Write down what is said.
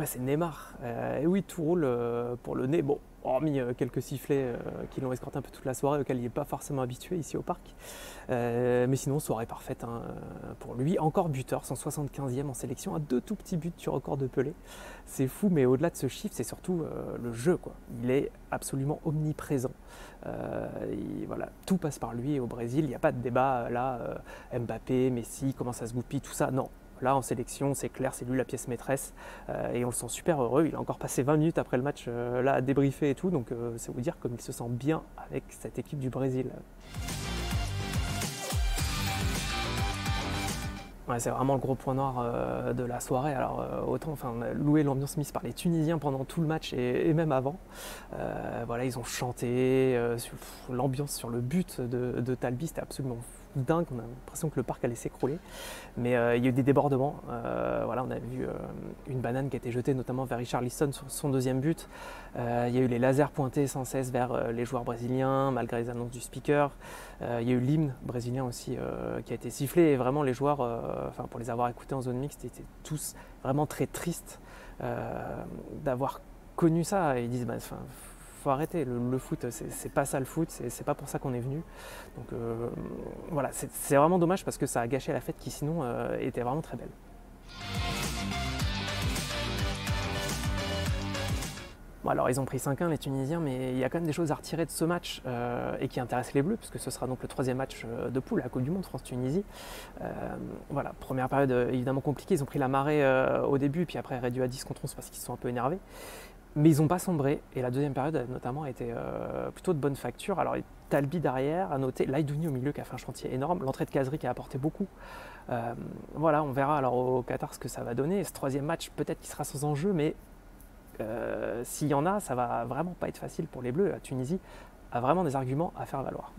Ouais, c'est Neymar. Et oui, tout roule pour le nez. Bon, hormis quelques sifflets qui l'ont escorté un peu toute la soirée, auquel il n'est pas forcément habitué ici au parc. Mais sinon, soirée parfaite hein, pour lui. Encore buteur, 175e en sélection, à 2 tout petits buts du record de Pelé. C'est fou, mais au-delà de ce chiffre, c'est surtout le jeu, quoi. Il est absolument omniprésent. Voilà, tout passe par lui. Et au Brésil, il n'y a pas de débat là. Mbappé, Messi, comment ça se goupille, tout ça. Non. Là, en sélection, c'est clair, c'est lui la pièce maîtresse. Et on le sent super heureux. Il a encore passé 20 minutes après le match là, à débriefer et tout. Donc, c'est vous dire comme il se sent bien avec cette équipe du Brésil. Ouais, c'est vraiment le gros point noir de la soirée. Alors autant on a loué l'ambiance mise par les Tunisiens pendant tout le match et même avant. Voilà, ils ont chanté, l'ambiance sur le but de Talbi, c'était absolument dingue. On a l'impression que le parc allait s'écrouler. Mais il y a eu des débordements. Voilà, on a vu une banane qui a été jetée notamment vers Richarlison sur son deuxième but. Il y a eu les lasers pointés sans cesse vers les joueurs brésiliens, malgré les annonces du speaker. Il y a eu l'hymne brésilien aussi qui a été sifflé. Et vraiment, les joueurs, pour les avoir écoutés en zone mixte, étaient tous vraiment très tristes d'avoir connu ça. Et ils disent, faut arrêter, le foot, c'est pas ça le foot, c'est pas pour ça qu'on est venu. Donc voilà, c'est vraiment dommage parce que ça a gâché la fête qui sinon était vraiment très belle. Bon, alors ils ont pris 5-1 les Tunisiens, mais il y a quand même des choses à retirer de ce match et qui intéressent les Bleus, puisque ce sera donc le 3e match de poule à la Coupe du Monde France-Tunisie. Voilà, première période évidemment compliquée, ils ont pris la marée au début, puis après réduit à 10 contre 11 parce qu'ils se sont un peu énervés. Mais ils n'ont pas sombré, et la deuxième période notamment a été plutôt de bonne facture. Alors Talbi derrière, à noter, Laïdouni au milieu qui a fait un chantier énorme, l'entrée de Kazri qui a apporté beaucoup. Voilà, on verra alors au Qatar ce que ça va donner. Et ce 3e match, peut-être qu'il sera sans enjeu, mais s'il y en a, ça va vraiment pas être facile pour les Bleus. La Tunisie a vraiment des arguments à faire valoir.